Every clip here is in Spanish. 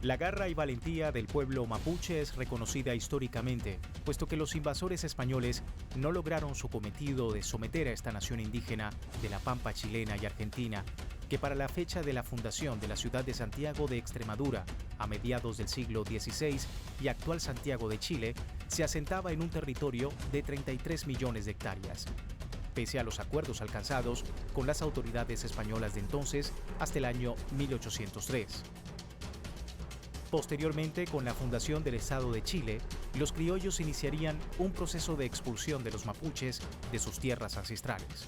La garra y valentía del pueblo mapuche es reconocida históricamente, puesto que los invasores españoles no lograron su cometido de someter a esta nación indígena de la pampa chilena y argentina, que para la fecha de la fundación de la ciudad de Santiago de Extremadura, a mediados del siglo XVI, y actual Santiago de Chile, se asentaba en un territorio de 33 millones de hectáreas. Pese a los acuerdos alcanzados con las autoridades españolas de entonces hasta el año 1803. Posteriormente, con la fundación del Estado de Chile, los criollos iniciarían un proceso de expulsión de los mapuches de sus tierras ancestrales.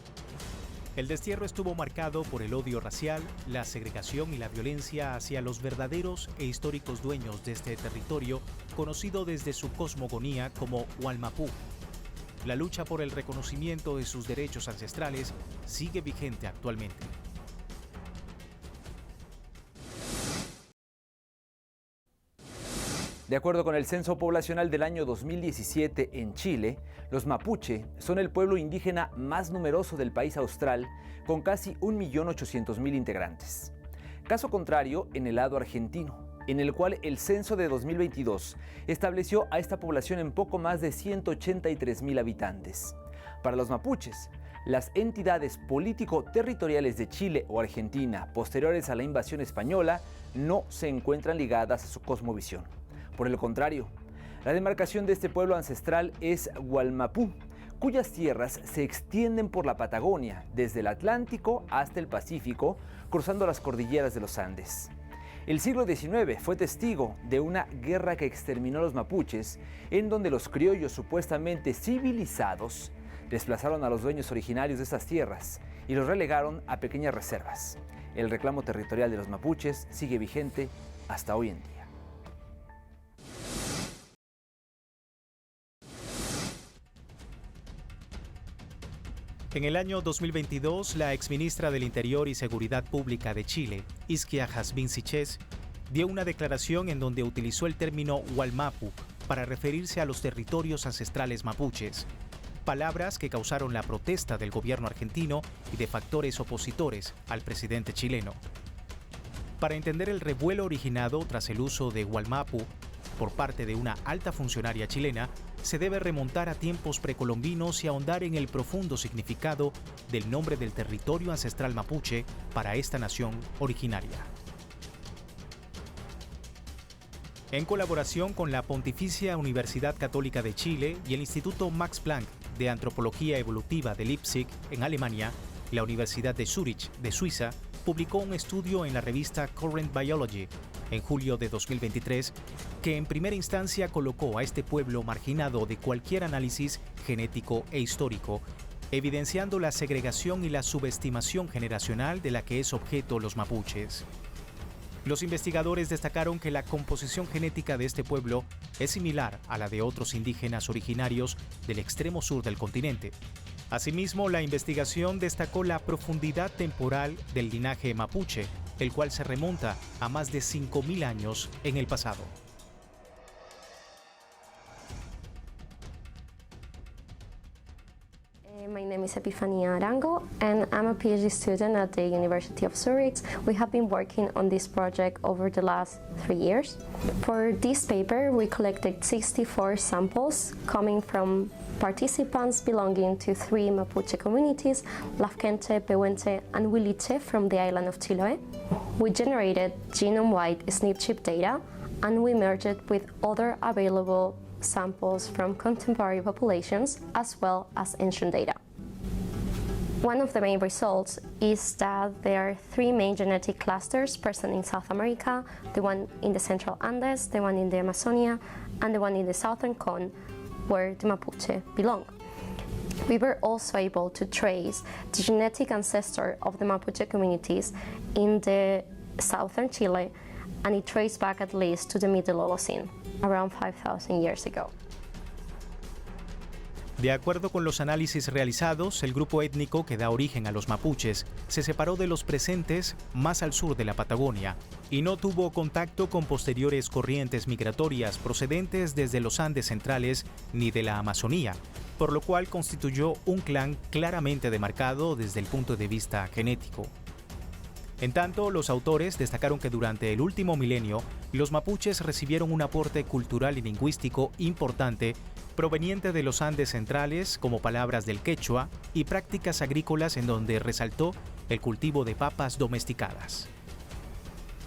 El destierro estuvo marcado por el odio racial, la segregación y la violencia hacia los verdaderos e históricos dueños de este territorio, conocido desde su cosmogonía como Wallmapu. La lucha por el reconocimiento de sus derechos ancestrales sigue vigente actualmente. De acuerdo con el Censo Poblacional del año 2017 en Chile, los mapuche son el pueblo indígena más numeroso del país austral, con casi 1.800.000 integrantes. Caso contrario en el lado argentino, en el cual el censo de 2022 estableció a esta población en poco más de 183.000 habitantes. Para los mapuches, las entidades político-territoriales de Chile o Argentina posteriores a la invasión española no se encuentran ligadas a su cosmovisión. Por el contrario, la demarcación de este pueblo ancestral es Wallmapu, cuyas tierras se extienden por la Patagonia, desde el Atlántico hasta el Pacífico, cruzando las cordilleras de los Andes. El siglo XIX fue testigo de una guerra que exterminó a los mapuches, en donde los criollos supuestamente civilizados desplazaron a los dueños originarios de estas tierras y los relegaron a pequeñas reservas. El reclamo territorial de los mapuches sigue vigente hasta hoy en día. En el año 2022, la exministra del Interior y Seguridad Pública de Chile, Isquia Jazmín Sichés, dio una declaración en donde utilizó el término Wallmapu para referirse a los territorios ancestrales mapuches, palabras que causaron la protesta del gobierno argentino y de factores opositores al presidente chileno. Para entender el revuelo originado tras el uso de Wallmapu por parte de una alta funcionaria chilena, se debe remontar a tiempos precolombinos y ahondar en el profundo significado del nombre del territorio ancestral mapuche para esta nación originaria. En colaboración con la Pontificia Universidad Católica de Chile y el Instituto Max Planck de Antropología Evolutiva de Leipzig, en Alemania, la Universidad de Zúrich, de Suiza, publicó un estudio en la revista Current Biology, en julio de 2023, que en primera instancia colocó a este pueblo marginado de cualquier análisis genético e histórico, evidenciando la segregación y la subestimación generacional de la que es objeto los mapuches. Los investigadores destacaron que la composición genética de este pueblo es similar a la de otros indígenas originarios del extremo sur del continente. Asimismo, la investigación destacó la profundidad temporal del linaje mapuche, el cual se remonta a más de 5.000 años en el pasado. My name is Epifania Arango and I'm a PhD student at the University of Zurich. We have been working on this project over the last 3 years. For this paper, we collected 64 samples coming from participants belonging to 3 Mapuche communities, Lafkente, Pehuenche and Huiliche from the island of Chiloé. We generated genome-wide SNP chip data and we merged it with other available samples from contemporary populations as well as ancient data. One of the main results is that there are 3 main genetic clusters present in South America, the one in the Central Andes, the one in the Amazonia, and the one in the Southern Cone, where the Mapuche belong. We were also able to trace the genetic ancestor of the Mapuche communities in the southern Chile, and it traced back at least to the Middle Holocene, around 5,000 years ago. De acuerdo con los análisis realizados, el grupo étnico que da origen a los mapuches se separó de los presentes más al sur de la Patagonia y no tuvo contacto con posteriores corrientes migratorias procedentes desde los Andes centrales ni de la Amazonía, por lo cual constituyó un clan claramente demarcado desde el punto de vista genético. En tanto, los autores destacaron que durante el último milenio, los mapuches recibieron un aporte cultural y lingüístico importante proveniente de los Andes centrales, como palabras del quechua, y prácticas agrícolas en donde resaltó el cultivo de papas domesticadas.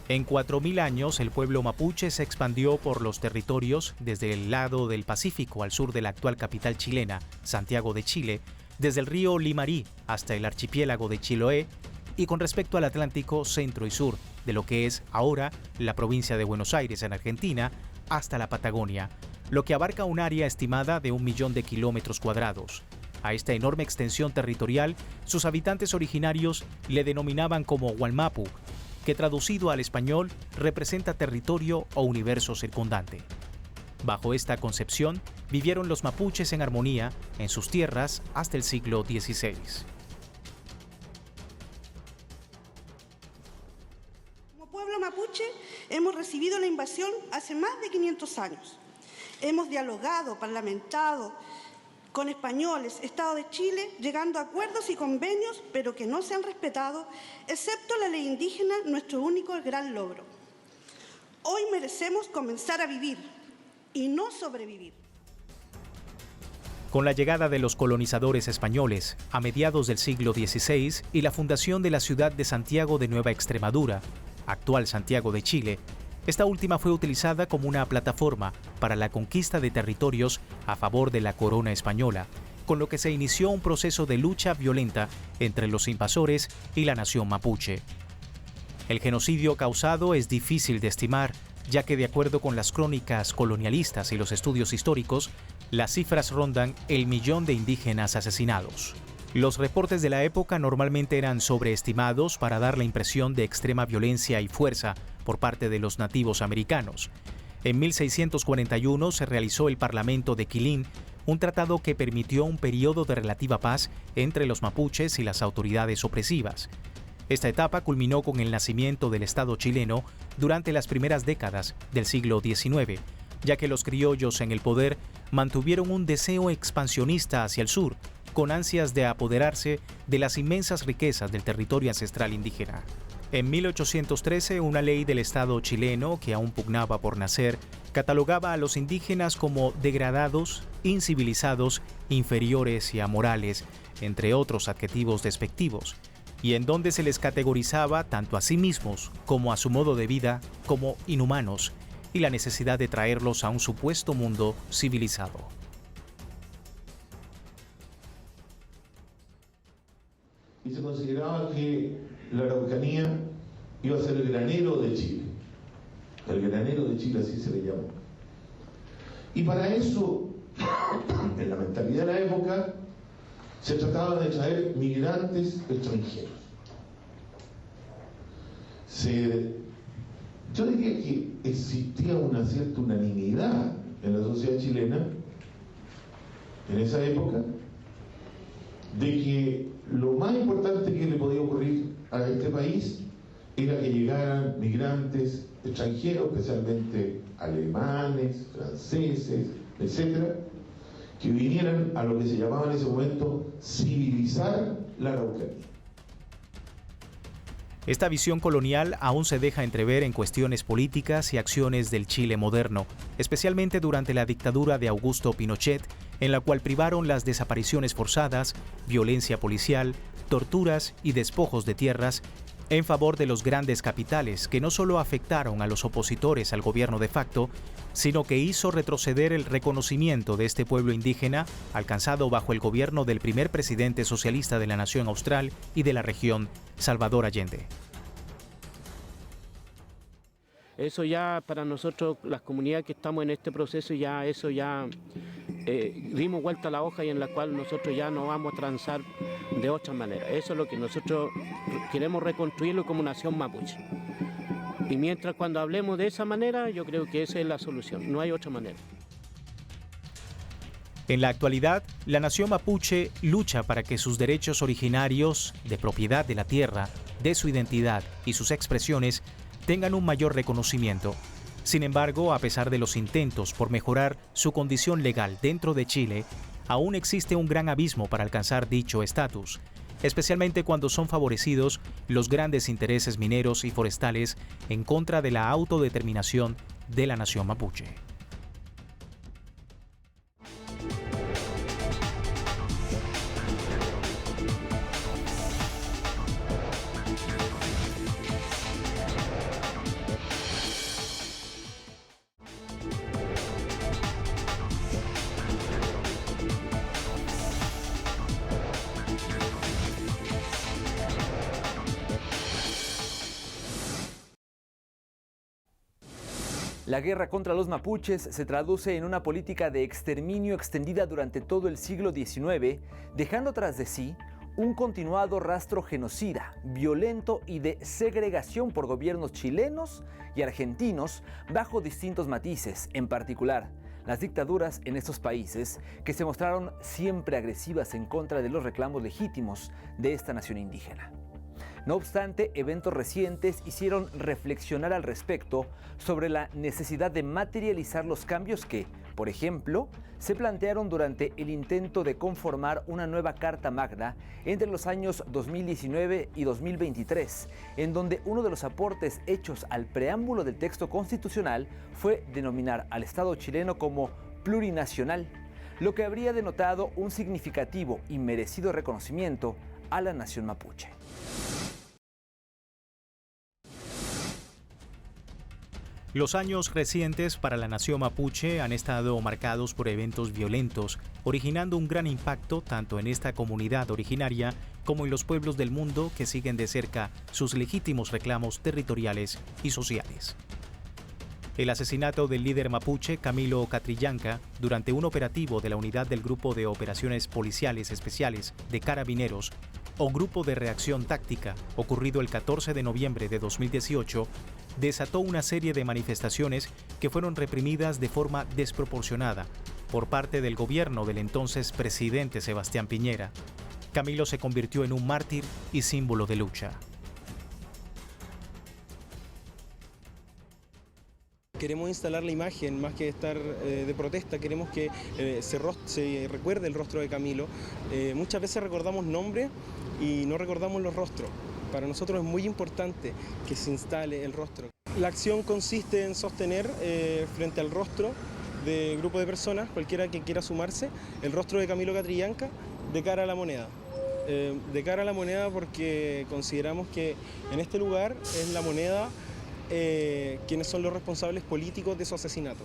En 4000 años, el pueblo mapuche se expandió por los territorios desde el lado del Pacífico al sur de la actual capital chilena, Santiago de Chile, desde el río Limarí hasta el archipiélago de Chiloé, y con respecto al Atlántico centro y sur, de lo que es ahora la provincia de Buenos Aires en Argentina, hasta la Patagonia, lo que abarca un área estimada de 1 millón de kilómetros cuadrados. A esta enorme extensión territorial, sus habitantes originarios le denominaban como Gualmapu, que traducido al español representa territorio o universo circundante. Bajo esta concepción, vivieron los mapuches en armonía en sus tierras hasta el siglo XVI. Como pueblo mapuche, hemos recibido la invasión hace más de 500 años. Hemos dialogado, parlamentado con españoles, Estado de Chile, llegando a acuerdos y convenios, pero que no se han respetado, excepto la ley indígena, nuestro único gran logro. Hoy merecemos comenzar a vivir y no sobrevivir. Con la llegada de los colonizadores españoles a mediados del siglo XVI y la fundación de la ciudad de Santiago de Nueva Extremadura, actual Santiago de Chile, esta última fue utilizada como una plataforma para la conquista de territorios a favor de la corona española, con lo que se inició un proceso de lucha violenta entre los invasores y la nación mapuche. El genocidio causado es difícil de estimar, ya que de acuerdo con las crónicas colonialistas y los estudios históricos, las cifras rondan el 1.000.000 de indígenas asesinados. Los reportes de la época normalmente eran sobreestimados para dar la impresión de extrema violencia y fuerza por parte de los nativos americanos. En 1641 se realizó el Parlamento de Quilín, un tratado que permitió un periodo de relativa paz entre los mapuches y las autoridades opresivas. Esta etapa culminó con el nacimiento del Estado chileno durante las primeras décadas del siglo XIX, ya que los criollos en el poder mantuvieron un deseo expansionista hacia el sur, con ansias de apoderarse de las inmensas riquezas del territorio ancestral indígena. En 1813, una ley del Estado chileno, que aún pugnaba por nacer, catalogaba a los indígenas como degradados, incivilizados, inferiores y amorales, entre otros adjetivos despectivos, y en donde se les categorizaba tanto a sí mismos como a su modo de vida como inhumanos, y la necesidad de traerlos a un supuesto mundo civilizado. Y se consideraba que la Araucanía iba a ser el granero de Chile. El granero de Chile, así se le llamó. Y para eso, en la mentalidad de la época, se trataba de traer migrantes extranjeros. Yo diría que existía una cierta unanimidad en la sociedad chilena, en esa época, de que lo más importante que le podía ocurrir a este país era que llegaran migrantes extranjeros, especialmente alemanes, franceses, etcétera, que vinieran a lo que se llamaba en ese momento civilizar la Araucanía. Esta visión colonial aún se deja entrever en cuestiones políticas y acciones del Chile moderno, especialmente durante la dictadura de Augusto Pinochet, en la cual privaron las desapariciones forzadas, violencia policial, torturas y despojos de tierras en favor de los grandes capitales, que no solo afectaron a los opositores al gobierno de facto, sino que hizo retroceder el reconocimiento de este pueblo indígena alcanzado bajo el gobierno del primer presidente socialista de la nación austral y de la región, Salvador Allende. Eso ya para nosotros, las comunidades que estamos en este proceso, ya eso ya dimos vuelta a la hoja y en la cual nosotros ya no vamos a transar de otra manera. Eso es lo que nosotros queremos reconstruirlo como nación mapuche. Y mientras cuando hablemos de esa manera, yo creo que esa es la solución, no hay otra manera. En la actualidad, la nación mapuche lucha para que sus derechos originarios de propiedad de la tierra, de su identidad y sus expresiones tengan un mayor reconocimiento. Sin embargo, a pesar de los intentos por mejorar su condición legal dentro de Chile, aún existe un gran abismo para alcanzar dicho estatus. especialmente cuando son favorecidos los grandes intereses mineros y forestales en contra de la autodeterminación de la nación mapuche. La guerra contra los mapuches se traduce en una política de exterminio extendida durante todo el siglo XIX, dejando tras de sí un continuado rastro genocida, violento y de segregación por gobiernos chilenos y argentinos bajo distintos matices, en particular las dictaduras en estos países que se mostraron siempre agresivas en contra de los reclamos legítimos de esta nación indígena. No obstante, eventos recientes hicieron reflexionar al respecto sobre la necesidad de materializar los cambios que, por ejemplo, se plantearon durante el intento de conformar una nueva Carta Magna entre los años 2019 y 2023, en donde uno de los aportes hechos al preámbulo del texto constitucional fue denominar al Estado chileno como plurinacional, lo que habría denotado un significativo y merecido reconocimiento a la nación mapuche. Los años recientes para la nación mapuche han estado marcados por eventos violentos, originando un gran impacto tanto en esta comunidad originaria como en los pueblos del mundo que siguen de cerca sus legítimos reclamos territoriales y sociales. El asesinato del líder mapuche Camilo Catrillanca durante un operativo de la unidad del Grupo de Operaciones Policiales Especiales de Carabineros o Grupo de Reacción Táctica, ocurrido el 14 de noviembre de 2018, desató una serie de manifestaciones que fueron reprimidas de forma desproporcionada por parte del gobierno del entonces presidente Sebastián Piñera. Camilo se convirtió en un mártir y símbolo de lucha. Queremos instalar la imagen, más que estar de protesta, queremos que se recuerde el rostro de Camilo. Muchas veces recordamos nombres y no recordamos los rostros. Para nosotros es muy importante que se instale el rostro. La acción consiste en sostener frente al rostro de grupo de personas, cualquiera que quiera sumarse, el rostro de Camilo Catrillanca de cara a la moneda. De cara a la moneda porque consideramos que en este lugar es la moneda quienes son los responsables políticos de su asesinato.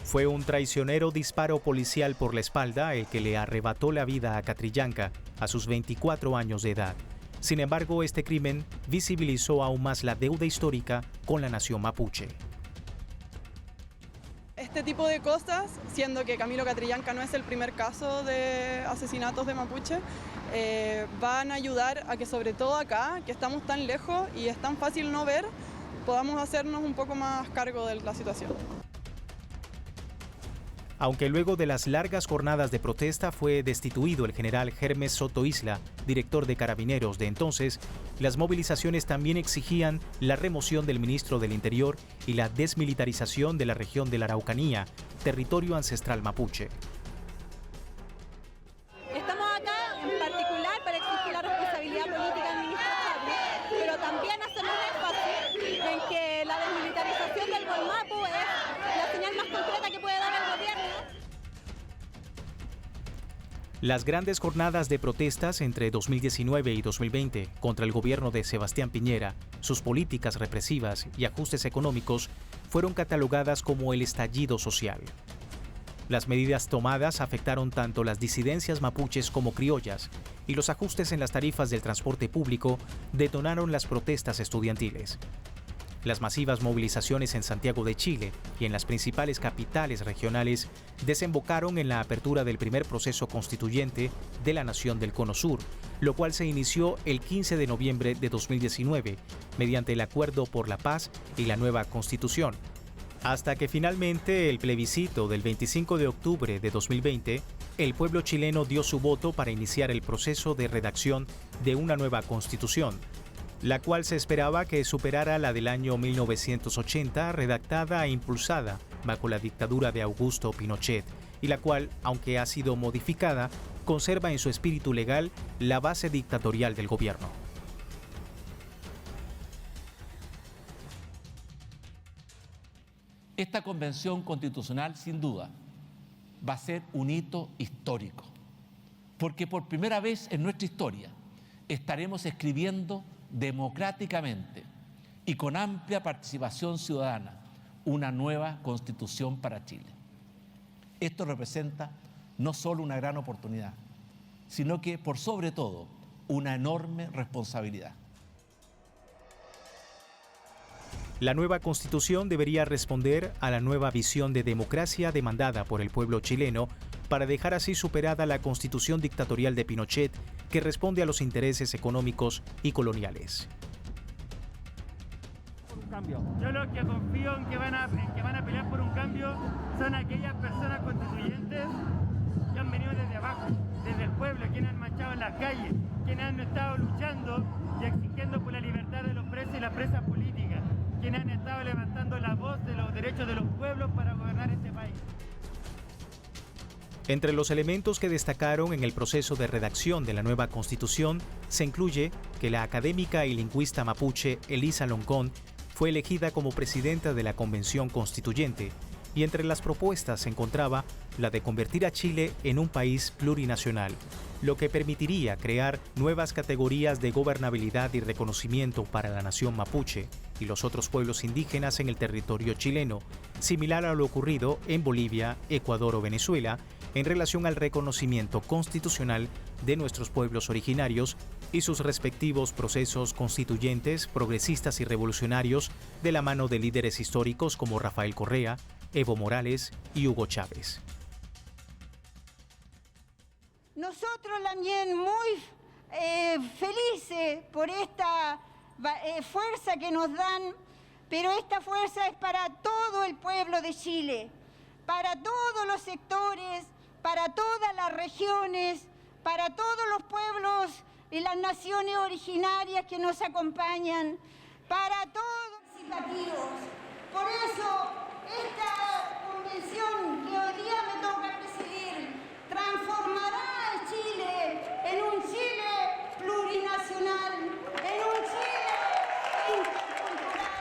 Fue un traicionero disparo policial por la espalda el que le arrebató la vida a Catrillanca a sus 24 años de edad. Sin embargo, este crimen visibilizó aún más la deuda histórica con la nación mapuche. Este tipo de cosas, siendo que Camilo Catrillanca no es el primer caso de asesinatos de mapuche, van a ayudar a que sobre todo acá, que estamos tan lejos y es tan fácil no ver, podamos hacernos un poco más cargo de la situación. Aunque luego de las largas jornadas de protesta fue destituido el general Hermes Soto Isla, director de Carabineros de entonces, las movilizaciones también exigían la remoción del ministro del Interior y la desmilitarización de la región de la Araucanía, territorio ancestral mapuche. Estamos acá en particular para exigir la responsabilidad política del ministro Chadwick, pero también hacer un énfasis en que la desmilitarización del Gualmapu es la señal más concreta que puede dar el gobierno. Las grandes jornadas de protestas entre 2019 y 2020 contra el gobierno de Sebastián Piñera, sus políticas represivas y ajustes económicos fueron catalogadas como el estallido social. Las medidas tomadas afectaron tanto las disidencias mapuches como criollas, y los ajustes en las tarifas del transporte público detonaron las protestas estudiantiles. Las masivas movilizaciones en Santiago de Chile y en las principales capitales regionales desembocaron en la apertura del primer proceso constituyente de la nación del Cono Sur, lo cual se inició el 15 de noviembre de 2019 mediante el Acuerdo por la Paz y la nueva Constitución. Hasta que finalmente el plebiscito del 25 de octubre de 2020, el pueblo chileno dio su voto para iniciar el proceso de redacción de una nueva Constitución, la cual se esperaba que superara la del año 1980, redactada e impulsada bajo la dictadura de Augusto Pinochet, y la cual, aunque ha sido modificada, conserva en su espíritu legal la base dictatorial del gobierno. Esta convención constitucional, sin duda, va a ser un hito histórico, porque por primera vez en nuestra historia estaremos escribiendo democráticamente y con amplia participación ciudadana una nueva constitución para Chile. Esto representa no solo una gran oportunidad, sino que, por sobre todo, una enorme responsabilidad. La nueva constitución debería responder a la nueva visión de democracia demandada por el pueblo chileno para dejar así superada la constitución dictatorial de Pinochet, que responde a los intereses económicos y coloniales. Yo lo que confío en que van a pelear por un cambio son aquellas personas constituyentes que han venido desde abajo, desde el pueblo, quienes han marchado en las calles, quienes han estado luchando y exigiendo por la libertad de los presos y las presas políticas, quienes han estado levantando la voz de los derechos de los pueblos para gobernar este país. Entre los elementos que destacaron en el proceso de redacción de la nueva Constitución se incluye que la académica y lingüista mapuche Elisa Loncón fue elegida como presidenta de la Convención Constituyente, y entre las propuestas se encontraba la de convertir a Chile en un país plurinacional, lo que permitiría crear nuevas categorías de gobernabilidad y reconocimiento para la nación mapuche y los otros pueblos indígenas en el territorio chileno, similar a lo ocurrido en Bolivia, Ecuador o Venezuela, en relación al reconocimiento constitucional de nuestros pueblos originarios y sus respectivos procesos constituyentes, progresistas y revolucionarios de la mano de líderes históricos como Rafael Correa, Evo Morales y Hugo Chávez. Nosotros también muy felices por esta fuerza que nos dan, pero esta fuerza es para todo el pueblo de Chile, para todos los sectores, para todas las regiones, para todos los pueblos y las naciones originarias que nos acompañan, para todos los participativos. Por eso, esta convención que hoy día me toca presidir transformará a Chile en un Chile plurinacional, en un Chile intercultural.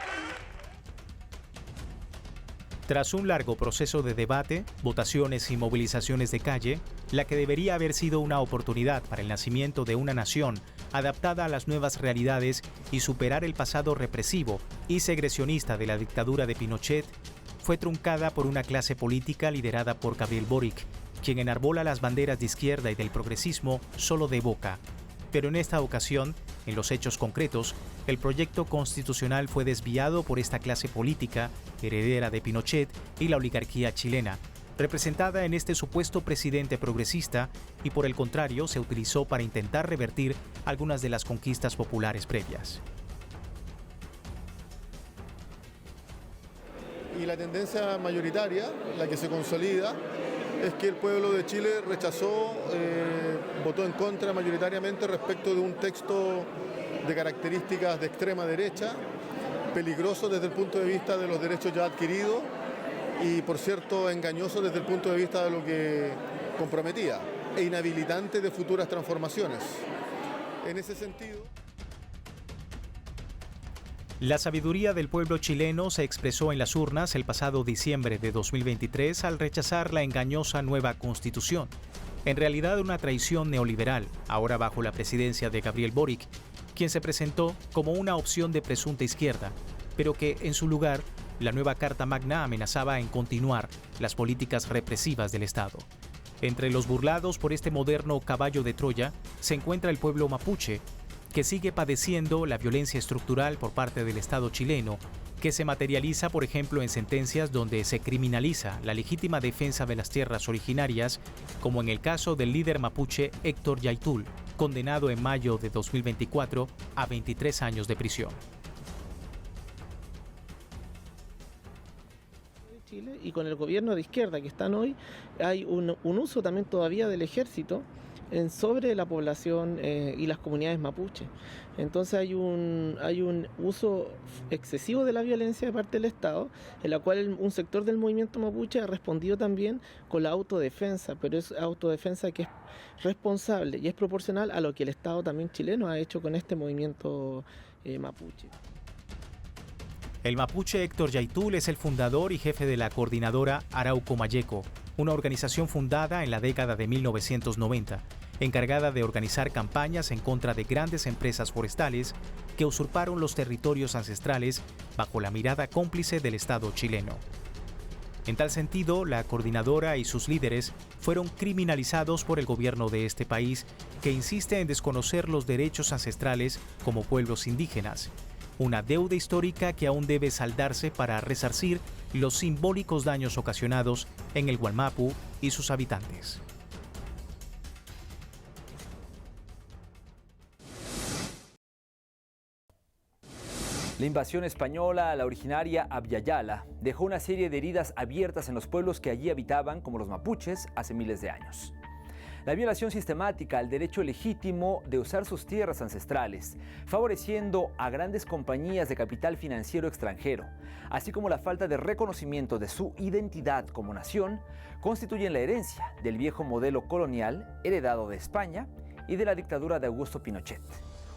Tras un largo proceso de debate, votaciones y movilizaciones de calle, la que debería haber sido una oportunidad para el nacimiento de una nación adaptada a las nuevas realidades y superar el pasado represivo y segresionista de la dictadura de Pinochet, fue truncada por una clase política liderada por Gabriel Boric, quien enarbola las banderas de izquierda y del progresismo solo de boca. Pero en esta ocasión, en los hechos concretos, el proyecto constitucional fue desviado por esta clase política, heredera de Pinochet y la oligarquía chilena, representada en este supuesto presidente progresista, y por el contrario se utilizó para intentar revertir algunas de las conquistas populares previas. Y la tendencia mayoritaria, la que se consolida, es que el pueblo de Chile rechazó, votó en contra mayoritariamente respecto de un texto de características de extrema derecha, peligroso desde el punto de vista de los derechos ya adquiridos y, por cierto, engañoso desde el punto de vista de lo que comprometía e inhabilitante de futuras transformaciones. En ese sentido, la sabiduría del pueblo chileno se expresó en las urnas el pasado diciembre de 2023 al rechazar la engañosa nueva constitución, en realidad una traición neoliberal, ahora bajo la presidencia de Gabriel Boric, quien se presentó como una opción de presunta izquierda, pero que en su lugar la nueva Carta Magna amenazaba en continuar las políticas represivas del Estado. Entre los burlados por este moderno caballo de Troya se encuentra el pueblo mapuche, que sigue padeciendo la violencia estructural por parte del Estado chileno, que se materializa, por ejemplo, en sentencias donde se criminaliza la legítima defensa de las tierras originarias, como en el caso del líder mapuche Héctor Yaitul, condenado en mayo de 2024 a 23 años de prisión. Chile y con el gobierno de izquierda que están hoy, hay un uso también todavía del ejército sobre la población y las comunidades mapuche. Entonces hay un uso excesivo de la violencia de parte del Estado, en la cual un sector del movimiento mapuche ha respondido también con la autodefensa, pero es autodefensa que es responsable y es proporcional a lo que el Estado también chileno ha hecho con este movimiento mapuche. El mapuche Héctor Yaitul es el fundador y jefe de la coordinadora Arauco Mayeco, una organización fundada en la década de 1990, encargada de organizar campañas en contra de grandes empresas forestales que usurparon los territorios ancestrales bajo la mirada cómplice del Estado chileno. En tal sentido, la coordinadora y sus líderes fueron criminalizados por el gobierno de este país, que insiste en desconocer los derechos ancestrales como pueblos indígenas, una deuda histórica que aún debe saldarse para resarcir los simbólicos daños ocasionados en el Wallmapu y sus habitantes. La invasión española a la originaria Abya Yala dejó una serie de heridas abiertas en los pueblos que allí habitaban, como los mapuches, hace miles de años. La violación sistemática al derecho legítimo de usar sus tierras ancestrales, favoreciendo a grandes compañías de capital financiero extranjero, así como la falta de reconocimiento de su identidad como nación, constituyen la herencia del viejo modelo colonial heredado de España y de la dictadura de Augusto Pinochet.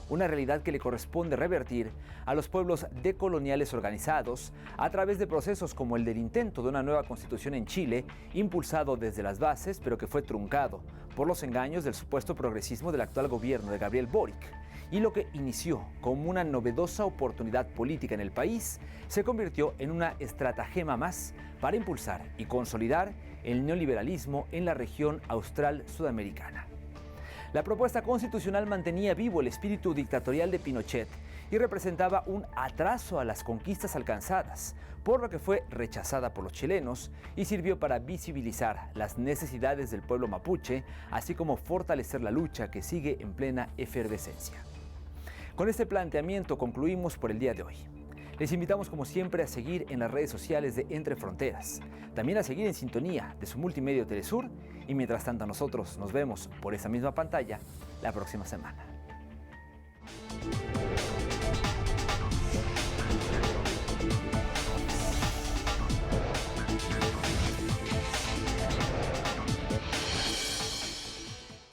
Una realidad que le corresponde revertir a los pueblos decoloniales organizados a través de procesos como el del intento de una nueva constitución en Chile, impulsado desde las bases, pero que fue truncado por los engaños del supuesto progresismo del actual gobierno de Gabriel Boric. Y lo que inició como una novedosa oportunidad política en el país, se convirtió en una estratagema más para impulsar y consolidar el neoliberalismo en la región austral sudamericana. La propuesta constitucional mantenía vivo el espíritu dictatorial de Pinochet y representaba un atraso a las conquistas alcanzadas, por lo que fue rechazada por los chilenos y sirvió para visibilizar las necesidades del pueblo mapuche, así como fortalecer la lucha que sigue en plena efervescencia. Con este planteamiento concluimos por el día de hoy. Les invitamos como siempre a seguir en las redes sociales de Entre Fronteras, también a seguir en sintonía de su multimedio Telesur y mientras tanto nosotros nos vemos por esa misma pantalla la próxima semana.